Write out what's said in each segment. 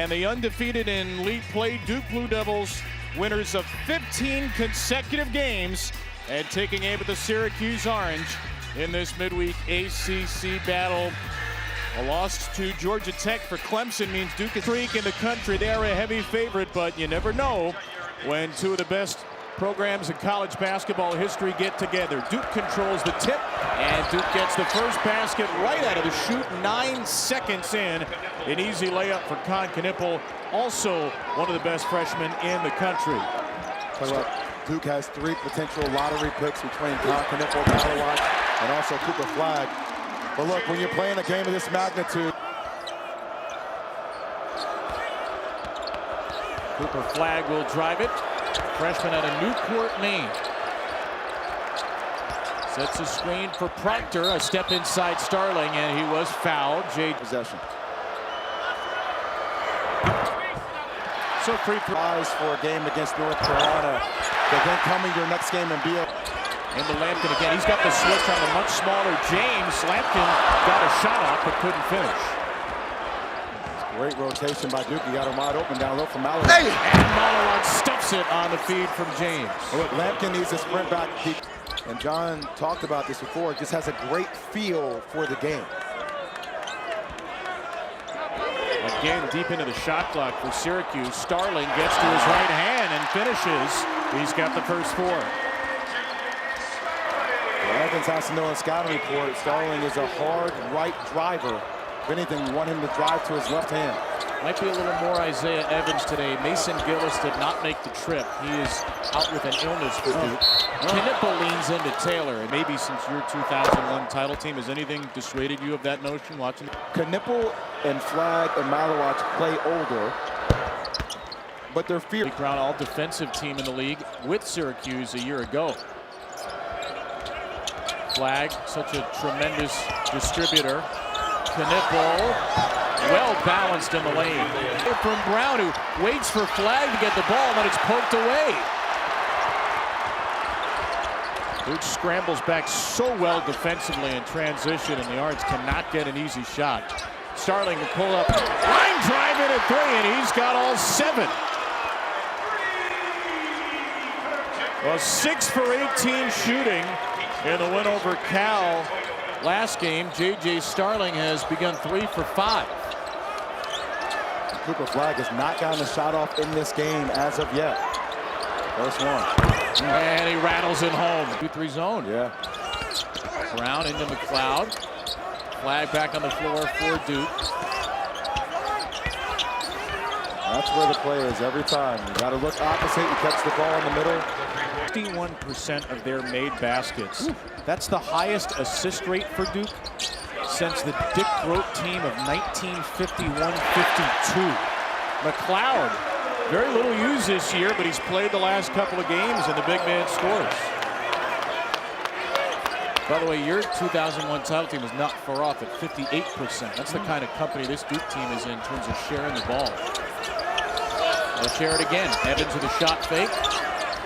And the undefeated in league play Duke Blue Devils, winners of 15 consecutive games, and taking aim at the Syracuse Orange in this midweek ACC battle. A loss to Georgia Tech for Clemson means Duke is streak in the country. They are a heavy favorite, but you never know when two of the best programs in college basketball history get together. Duke controls the tip, and Duke gets the first basket right out of the chute, 9 seconds in. An easy layup for Con Knippel, also one of the best freshmen in the country. Duke has 3 potential lottery picks between Con Knippel, Malawat, and also Cooper Flagg. But look, when you're playing a game of this magnitude, Cooper Flagg will drive it. Freshman out of Newport, Maine. Sets a screen for Proctor. A step inside Starling, and he was fouled. Possession. So free prize for a game against North Carolina. But then coming your next game and be into Lampkin again. He's got the switch on the much smaller James. Lampkin got a shot off but couldn't finish. Great rotation by Duke. He got him wide open down low from Malawat. Hey! And Malawat stuffs it on the feed from James. Well, look, Lampkin needs to sprint back. And John talked about this before. Just has a great feel for the game. Again, deep into the shot clock for Syracuse. Starling gets to his right hand and finishes. He's got the first 4. Evans has to know in scouting report, Starling is a hard right driver. If anything, you want him to drive to his left hand. Might be a little more Isaiah Evans today. Mason Gillis did not make the trip. He is out with an illness for Duke. Knippel leans into Taylor, and maybe since your 2001 title team, has anything dissuaded you of that notion watching? Knippel and Flagg and Malawat play older, but they're fierce. Crown all defensive team in the league with Syracuse a year ago. Flagg, such a tremendous distributor. Knippel, well balanced in the lane. From Brown, who waits for Flagg to get the ball, but it's poked away. Duke scrambles back so well defensively in transition, and the Orange cannot get an easy shot. Starling to pull up, line drive in at 3, and he's got all 7. Well, 6 for 18 shooting in the win over Cal last game. J.J. Starling has begun 3 for 5. Cooper Flagg has not gotten a shot off in this game as of yet. First one. And he rattles it home. 2-3 zone. Yeah. Brown into McLeod. Flagg back on the floor for Duke. That's where the play is every time. You got to look opposite. You catch the ball in the middle. 51% of their made baskets. That's the highest assist rate for Duke since the Dick Groat team of 1951-52. McLeod, very little used this year, but he's played the last couple of games, and the big man scores. By the way, your 2001 title team is not far off at 58%. That's the kind of company this Duke team is in terms of sharing the ball. They'll share it again. Evans with a shot fake.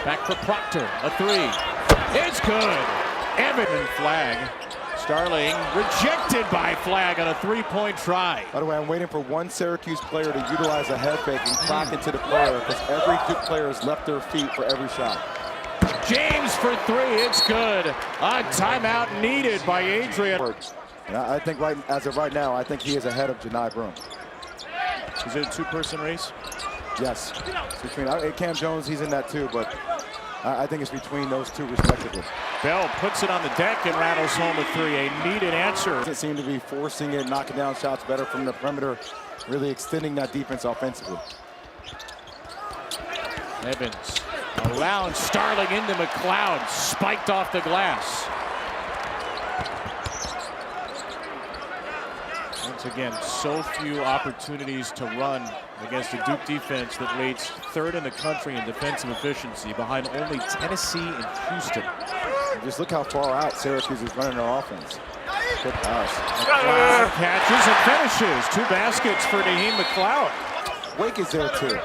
Back for Proctor, a 3. It's good. Evans and Flagg. Starling rejected by Flagg on a 3-point try. By the way, I'm waiting for one Syracuse player to utilize a head fake and clock into the player, because every Duke player has left their feet for every shot. James for 3, it's good. A timeout needed by Adrian. And I think as of right now, I think he is ahead of Janai Broome. Is it a 2-person race? Yes. It's between Cam Jones, he's in that too, but I think it's between those 2 respectively. Bell puts it on the deck and rattles home a 3. A needed answer. Doesn't seem to be forcing it, knocking down shots better from the perimeter, really extending that defense offensively. Evans around Starling into McLeod, spiked off the glass. Once again, so few opportunities to run against a Duke defense that rates 3rd in the country in defensive efficiency, behind only Tennessee and Houston. And just look how far out Syracuse is running their offense. Good pass. McLeod catches and finishes. 2 baskets for Naheem McLeod. Wake is there too.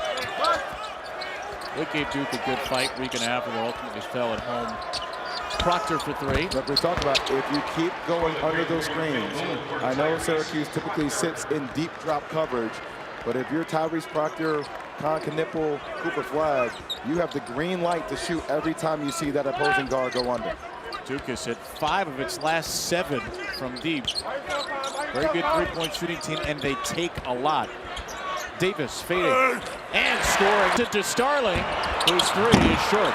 Wake gave Duke a good fight week and a half ago, ultimately fell at home. Proctor for 3. Like we talked about, if you keep going under those screens, I know Syracuse typically sits in deep drop coverage, But if you're Tyrese Proctor, Con Knipple, Cooper Flag, you have the green light to shoot every time you see that opposing guard go under. Dukas at 5 of its last 7 from deep. Very good three-point shooting team, and they take a lot. Davis fading and scoring to Starling, whose 3 is short.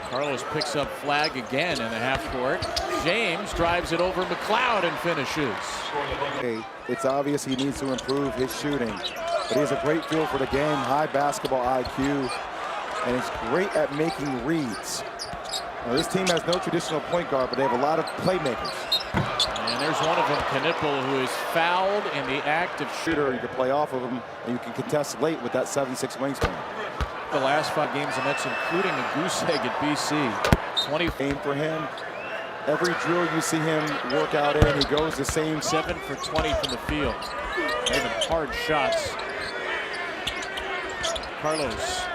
Carlos picks up Flag again in the half court. James drives it over McLeod and finishes. It's obvious he needs to improve his shooting, but he has a great feel for the game, high basketball IQ, and he's great at making reads. Now, this team has no traditional point guard, but they have a lot of playmakers. And there's one of them, Knipple, who is fouled in the act of shooter. You can play off of him, and you can contest late with that 7'6" wingspan. The last 5 games, and that's including a goose egg at BC. 20 game for him. Every drill you see him work out in, he goes the same. 7 for 20 from the field. Even hard shots. Carlos.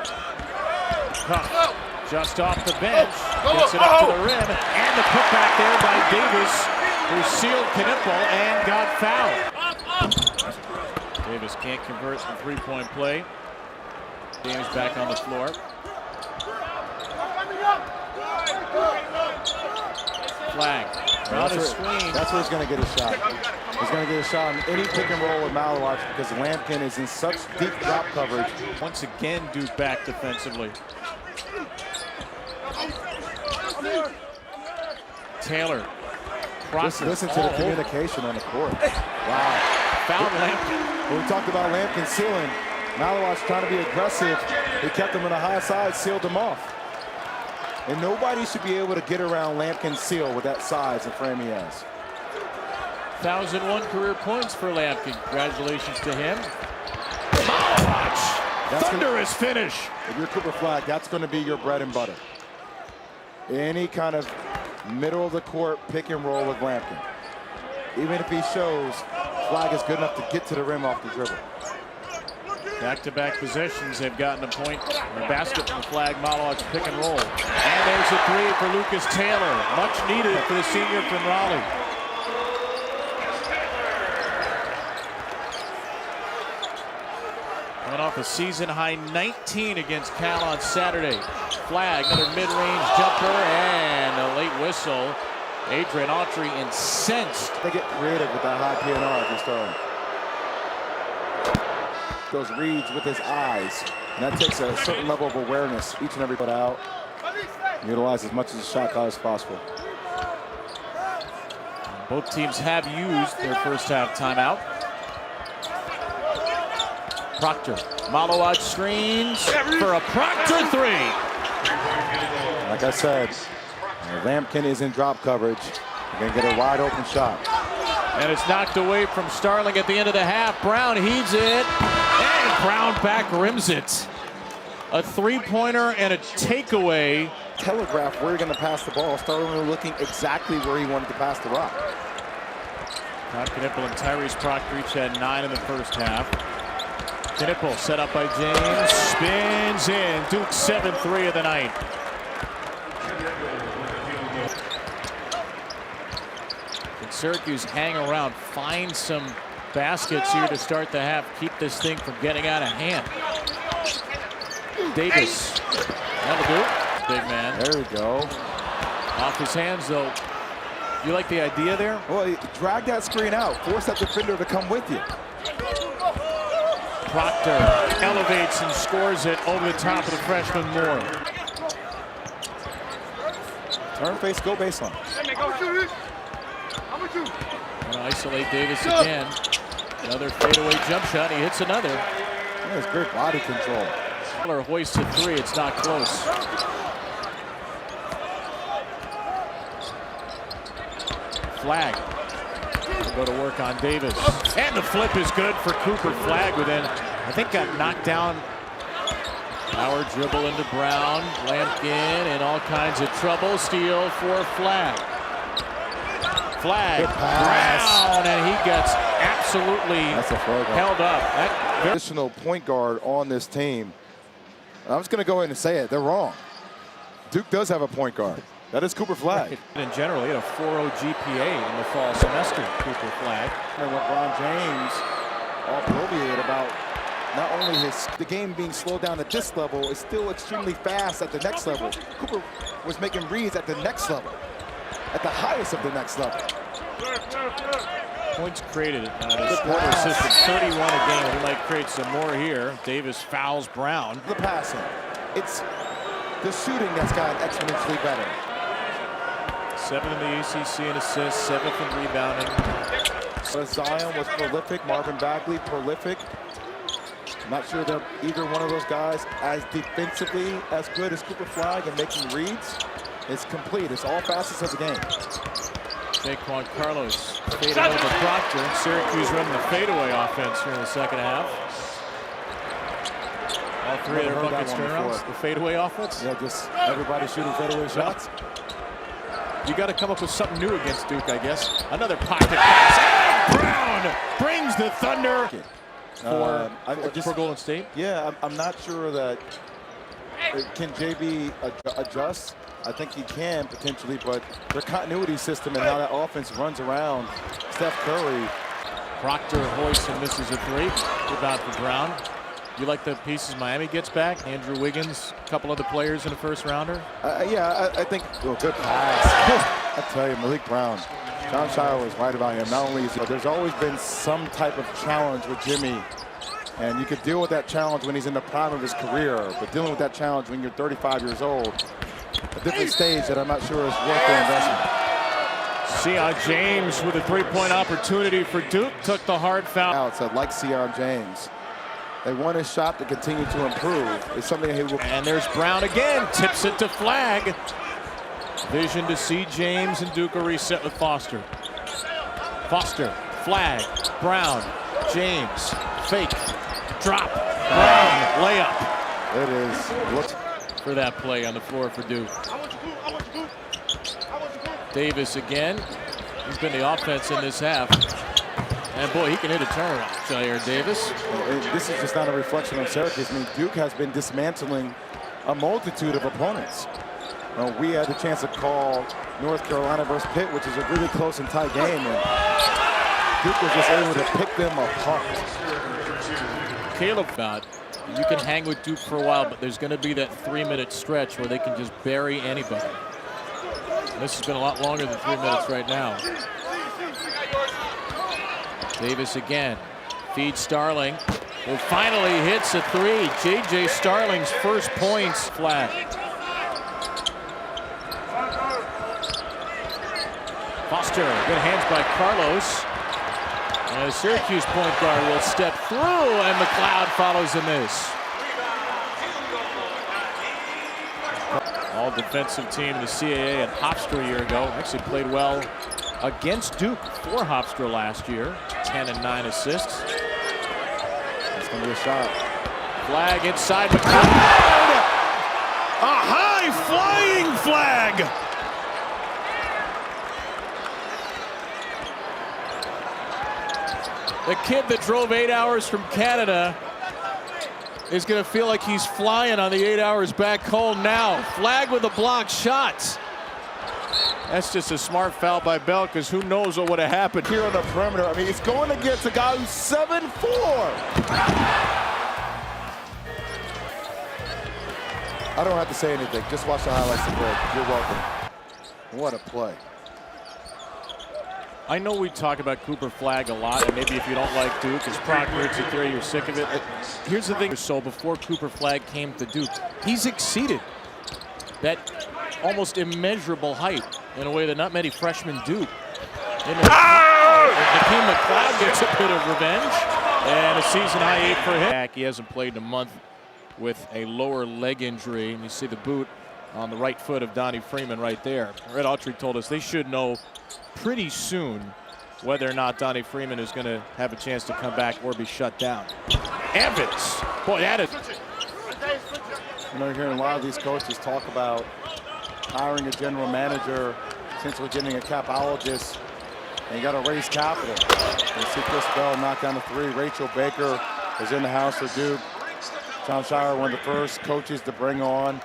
Tough. Just off the bench. Gets it up to the rim. And the putback there by Davis, who sealed Knipple and got fouled. Davis can't convert from three-point play. James back on the floor. Flag. That's where he's going to get a shot. He's going to get a shot on any pick and roll with Malawach because Lampkin is in such deep drop coverage. Once again, Duke back defensively. Taylor. Listen to the communication on the court. Wow. Found Lampkin. When we talked about Lampkin sealing, Malawach trying to be aggressive. He kept him on the high side, sealed him off. And nobody should be able to get around Lampkin's seal with that size and frame he has. 1,001 career points for Lampkin. Congratulations to him. Malawach. Thunderous finish. If you're Cooper Flag, that's going to be your bread and butter. Any kind of middle of the court pick and roll with Lampkin. Even if he shows, Flag is good enough to get to the rim off the dribble. Back-to-back possessions, they've gotten a point, a basket from Flag. Malawach pick and roll. And there's a 3 for Lucas Taylor. Much needed for the senior from Raleigh. Coming off a season-high 19 against Cal on Saturday. Flag, another mid-range jumper, and a late whistle. Adrian Autry incensed. They get creative with that high PNR if you're starting. Those reads with his eyes, and that takes a certain level of awareness each and every put out. Utilize as much of the shot clock as possible. Both teams have used their first half timeout. Proctor. Malawach screens for a Proctor 3. Like I said, Lampkin is in drop coverage. You're going to get a wide open shot. And it's knocked away from Starling at the end of the half. Brown heaves it, and Brown back rims it. A three-pointer and a takeaway. Telegraph where you're going to pass the ball. Starling looking exactly where he wanted to pass the rock. Con Knipple and Tyrese Proctor each had 9 in the first half. Knipple set up by James, spins in. Duke's 7-3 of the night. Syracuse hang around, find some baskets here to start the half, keep this thing from getting out of hand. Davis, that'll do it. Big man. There we go. Off his hands though. You like the idea there? Well, drag that screen out, force that defender to come with you. Proctor elevates and scores it over the top of the freshman Moore. Turn face, go baseline. Gonna isolate Davis again. Another fadeaway jump shot. He hits another. That was great body control. Miller hoists a 3. It's not close. Flag will go to work on Davis. And the flip is good for Cooper. Flag within, I think, got knocked down. Howard dribble into Brown. Lampkin in all kinds of trouble. Steal for Flag. Flag, Brown, and he gets absolutely held up. Additional point guard on this team. I'm just going to go ahead and say it. They're wrong. Duke does have a point guard. That is Cooper Flagg. In general, he had a 4.0 GPA in the fall semester, Cooper Flagg. And LeBron James all bloviated about not only the game being slowed down at this level, it's still extremely fast at the next level. Cooper was making reads at the next level, at the highest of the next level. Points created his quarter system, 31 a game. He might create some more here. Davis fouls Brown. The passing. It's the shooting that's gotten exponentially better. 7th in the ACC in assists, 7th in rebounding. So Zion was prolific, Marvin Bagley prolific. I'm not sure that either one of those guys as defensively as good as Cooper Flagg and making reads. It's complete. It's all facets of the game. Jaquan Carlos faded over Proctor. Syracuse running the fadeaway offense here in the second half. All three of their buckets turnarounds. The fadeaway offense? Yeah, just everybody shooting fadeaway shots. You got to come up with something new against Duke, I guess. Another pocket pass. And Brown brings the Thunder for Golden State. Yeah, I'm not sure that can JB adjust. I think he can potentially, but their continuity system and how that offense runs around Steph Curry. Proctor hoists and misses a three. Rebound for Brown. You like the pieces Miami gets back? Andrew Wiggins, a couple other players in a first rounder? Yeah, I think good pass. I tell you, Malik Brown. John Shire was right about him. Not only is there's always been some type of challenge with Jimmy, and you could deal with that challenge when he's in the prime of his career, but dealing with that challenge when you're 35 years old, a different stage that I'm not sure is worth the investment. Sion James with a three-point opportunity for Duke, took the hard foul. Now it said like Sion James. They want his shot to continue to improve. It's something he will. And there's Brown again, tips it to Flagg. Vision to see James, and Duke will reset with Foster. Foster, Flagg, Brown, James, fake, drop, Brown, layup. It is. Look for that play on the floor for Duke. Davis again. He's been the offense in this half. And boy, he can hit a turnaround, Jair Davis. This is just not a reflection on Syracuse. I mean, Duke has been dismantling a multitude of opponents. We had the chance to call North Carolina versus Pitt, which is a really close and tight game. And Duke was just able to pick them apart. Caleb, you can hang with Duke for a while, but there's going to be that 3-minute stretch where they can just bury anybody. This has been a lot longer than 3 minutes right now. Davis again, feeds Starling, who finally hits a three. J.J. Starling's first points. Flat. Foster, good hands by Carlos. And the Syracuse point guard will step through, and McLeod follows the miss. All defensive team in the CAA and Hofstra a year ago. Actually played well against Duke for Hofstra last year. 10 and 9 assists. That's going to be a shot. Flagg inside McLeod. A high flying flag. The kid that drove 8 hours from Canada is going to feel like he's flying on the 8 hours back home now. Flagg with a blocked shot. That's just a smart foul by Bell, because who knows what would have happened here on the perimeter. I mean, it's going against a guy who's 7'4". I don't have to say anything. Just watch the highlights of it. You're welcome. What a play. I know we talk about Cooper Flagg a lot, and maybe if you don't like Duke, it's Proctor, it's a three, you're sick of it. Here's the thing. So before Cooper Flagg came to Duke, he's exceeded that almost immeasurable height in a way that not many freshmen do. Hakeem McLeod gets a bit of revenge, and a season-high 8 for him. He hasn't played in a month with a lower leg injury, and you see the boot on the right foot of Donnie Freeman right there. Red Autry told us they should know pretty soon whether or not Donnie Freeman is going to have a chance to come back or be shut down. Evans, boy, that is. You know, you're hearing a lot of these coaches talk about hiring a general manager, essentially getting a capologist, and you got to raise capital. You see Chris Bell knock down the three. Rachel Baker is in the house for Duke. John Shire, one of the first coaches to bring on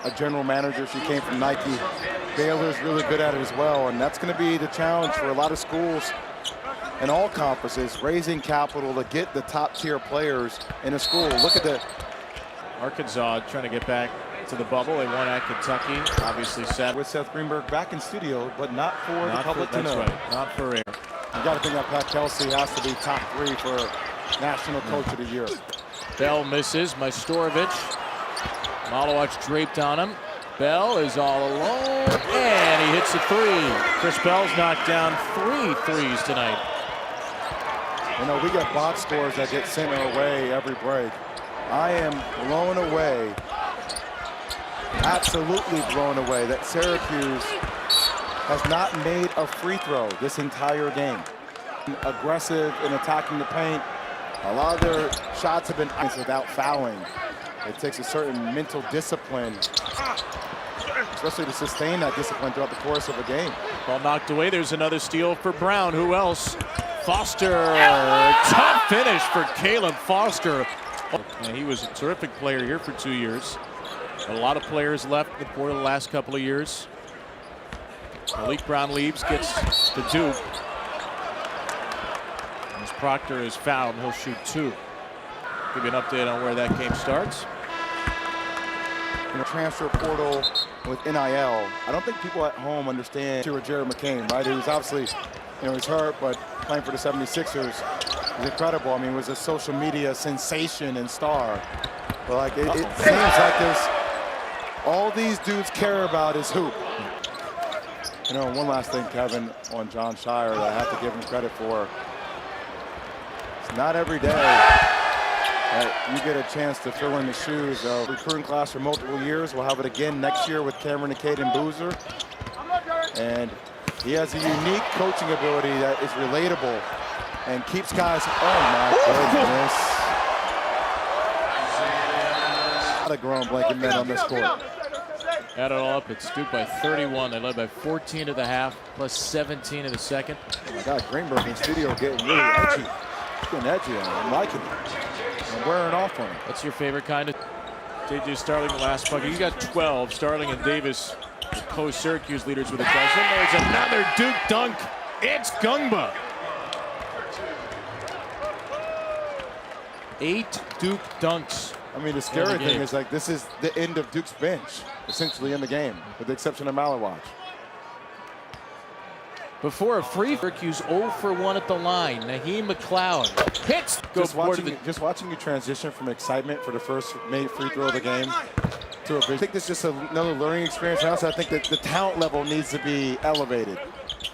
a general manager. She came from Nike. Baylor's really good at it as well, and that's going to be the challenge for a lot of schools in all conferences, raising capital to get the top-tier players in a school. Look at the Arkansas trying to get back to the bubble. They won at Kentucky, obviously sad. with Seth Greenberg back in studio, but not for the public to know. That's right, not for air. You got to think that Pat Kelsey has to be top 3 for National Coach of the Year. Bell misses. Majstorovic. Malowicz draped on him. Bell is all alone, and he hits a 3. Chris Bell's knocked down 3 threes tonight. You know, we get box scores that get sent our way every break. I am blown away, absolutely blown away, that Syracuse has not made a free throw this entire game. Aggressive in attacking the paint. A lot of their shots have been without fouling. It takes a certain mental discipline, especially to sustain that discipline throughout the course of a game. Ball knocked away. There's another steal for Brown. Who else? Foster. Tough finish for Caleb Foster. And he was a terrific player here for 2 years. A lot of players left the portal the last couple of years. Malik Brown leaves, gets to Duke. As Proctor is fouled, he'll shoot 2. Give you an update on where that game starts. In the transfer portal with NIL, I don't think people at home understand Jared McCain, right? He was obviously, he's hurt, but playing for the 76ers is incredible. I mean, he was a social media sensation and star. But like, it seems like there's all these dudes care about is hoop. One last thing, Kevin, on John Shire that I have to give him credit for. It's not every day that you get a chance to fill in the shoes of a recruiting class for multiple years. We'll have it again next year with Cameron and Caden Boozer. And he has a unique coaching ability that is relatable and keeps guys, oh my goodness. A lot of grown blanket men on this court. Add it all up, it's Duke by 31. They led by 14 at the half, plus 17 in the second. Oh my God, Greenberg in studio getting really edgy. Getting edgy on him. I'm liking it. I'm wearing off on him. What's your favorite kind of? J.J. Starling, the last bucket. You got 12. Starling and Davis, the co-Syracuse leaders with a dozen. There's another Duke dunk. It's Gungba. 8 Duke dunks. I mean, the scary thing is, like, this is the end of Duke's bench, essentially, in the game, with the exception of Malowicz. Before a free, Syracuse 0 for 1 at the line. Naheem McLeod hits. Just watching you transition from excitement for the first made free throw of the game to a big. I think this is just another learning experience. And also, I think that the talent level needs to be elevated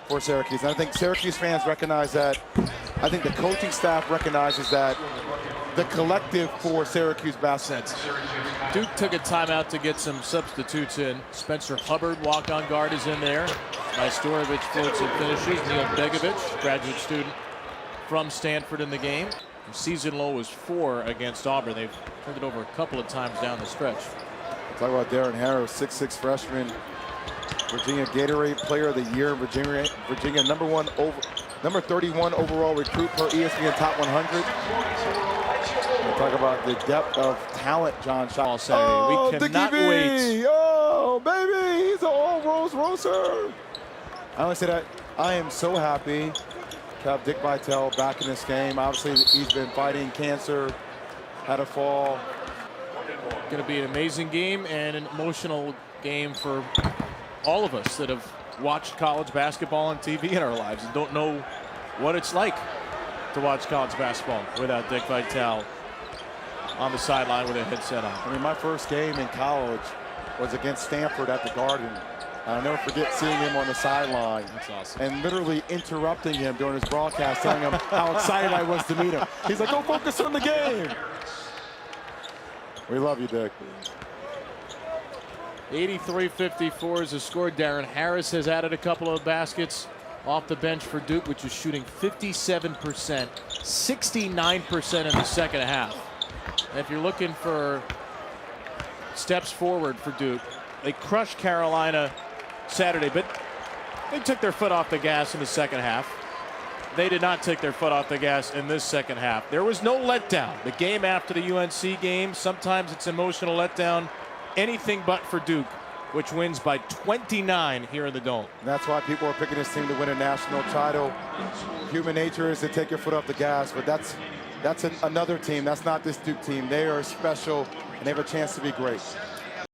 for Syracuse. And I think Syracuse fans recognize that. I think the coaching staff recognizes that. The collective for Syracuse basketball. Duke took a timeout to get some substitutes in. Spencer Hubbard, walk-on guard, is in there. Majstorovic floats and finishes. Neil Begovic, graduate student from Stanford in the game. Season low was 4 against Auburn. They've turned it over a couple of times down the stretch. Talk about Darren Harris, 6'6" freshman. Virginia Gatorade Player of the Year. Virginia number 31 overall recruit per ESPN Top 100. Talk about the depth of talent, John Shaw. Saturday. We cannot wait. Oh, baby, he's an all Rolls Roycer. I only say that I am so happy to have Dick Vitale back in this game. Obviously, he's been fighting cancer, had a fall. Going to be an amazing game and an emotional game for all of us that have watched college basketball on TV in our lives and don't know what it's like to watch college basketball without Dick Vitale on the sideline with a headset on. I mean, my first game in college was against Stanford at the Garden. And I'll never forget seeing him on the sideline. That's awesome. And literally interrupting him during his broadcast, telling him how excited I was to meet him. He's like, go focus on the game. We love you, Dick. 83-54 is the score. Darren Harris has added a couple of baskets off the bench for Duke, which is shooting 57%, 69% in the second half. And if you're looking for steps forward for Duke, they crushed Carolina Saturday, but they took their foot off the gas in the second half. They did not take their foot off the gas in this second half. There was no letdown. The game after the UNC game, sometimes it's emotional letdown. Anything but for Duke which wins by 29 here in the Dome. And that's why people are picking this team to win a national title. Human nature is to take your foot off the gas, but that's another team. That's not this Duke team. They are special, and they have a chance to be great.